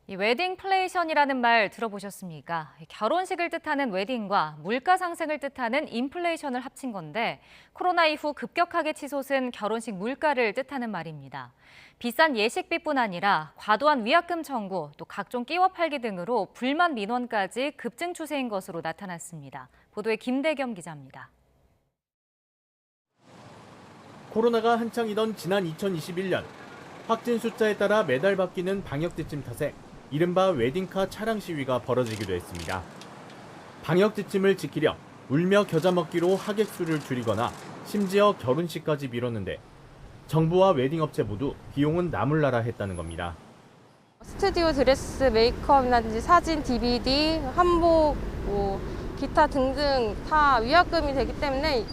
이 웨딩플레이션이라는 말 들어보셨습니까? 결혼식을 뜻하는 웨딩과 물가 상승을 뜻하는 인플레이션을 합친 건데 코로나 이후 급격하게 치솟은 결혼식 물가를 뜻하는 말입니다. 비싼 예식비뿐 아니라 과도한 위약금 청구, 또 각종 끼워 팔기 등으로 불만 민원까지 급증 추세인 것으로 나타났습니다. 보도에 김대겸 기자입니다. 코로나가 한창이던 지난 2021년 확진 숫자에 따라 매달 바뀌는 방역 지침 탓에 이른바 웨딩카 차량 시위가 벌어지기도 했습니다. 방역 지침을 지키려 울며 겨자 먹기로 하객 수를 줄이거나 심지어 결혼식까지 미뤘는데 정부와 웨딩업체 모두 비용은 나몰라라 했다는 겁니다. 스튜디오 드레스, 메이크업이라든지 사진, DVD, 한복, 기타 등등 다 위약금이 되기 때문에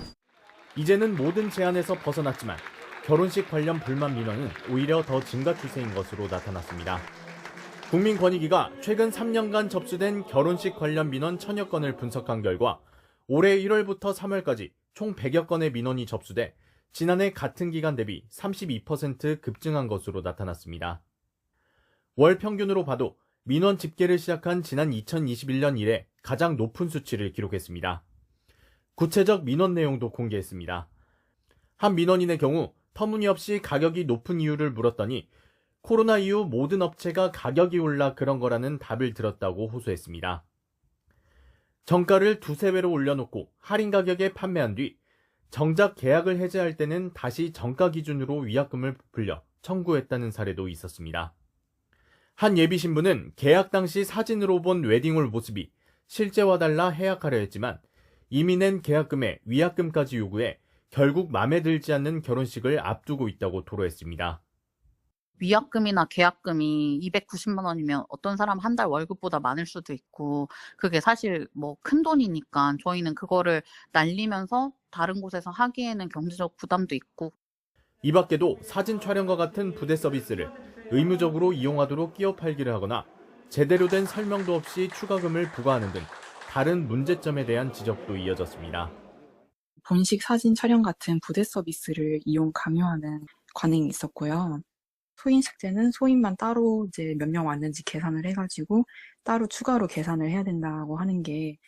이제는 모든 제한에서 벗어났지만 결혼식 관련 불만 민원은 오히려 더 증가 추세인 것으로 나타났습니다. 국민권익위가 최근 3년간 접수된 결혼식 관련 민원 1000여 건을 분석한 결과 올해 1월부터 3월까지 총 100여 건의 민원이 접수돼 지난해 같은 기간 대비 32% 급증한 것으로 나타났습니다. 월 평균으로 봐도 민원 집계를 시작한 지난 2021년 이래 가장 높은 수치를 기록했습니다. 구체적 민원 내용도 공개했습니다. 한 민원인의 경우 터무니없이 가격이 높은 이유를 물었더니 코로나 이후 모든 업체가 가격이 올라 그런 거라는 답을 들었다고 호소했습니다. 정가를 두세 배로 올려놓고 할인 가격에 판매한 뒤 정작 계약을 해지할 때는 다시 정가 기준으로 위약금을 부풀려 청구했다는 사례도 있었습니다. 한 예비신부는 계약 당시 사진으로 본 웨딩홀 모습이 실제와 달라 해약하려 했지만 이미 낸 계약금에 위약금까지 요구해 결국 맘에 들지 않는 결혼식을 앞두고 있다고 토로했습니다. 위약금이나 계약금이 290만 원이면 어떤 사람 한 달 월급보다 많을 수도 있고 그게 사실 뭐 큰 돈이니까 저희는 그거를 날리면서 다른 곳에서 하기에는 경제적 부담도 있고. 이 밖에도 사진 촬영과 같은 부대 서비스를 의무적으로 이용하도록 끼워 팔기를 하거나 제대로 된 설명도 없이 추가금을 부과하는 등 다른 문제점에 대한 지적도 이어졌습니다. 본식 사진 촬영 같은 부대 서비스를 이용 강요하는 관행이 있었고요. 소인식제는 소인만 따로 이제 몇 명 왔는지 계산을 해가지고 따로 추가로 계산을 해야 된다고 하는 게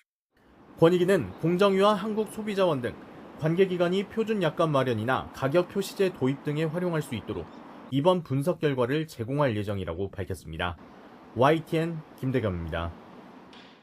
권익위는 공정위와 한국소비자원 등 관계기관이 표준 약관 마련이나 가격 표시제 도입 등에 활용할 수 있도록 이번 분석 결과를 제공할 예정이라고 밝혔습니다. YTN 김대겸입니다.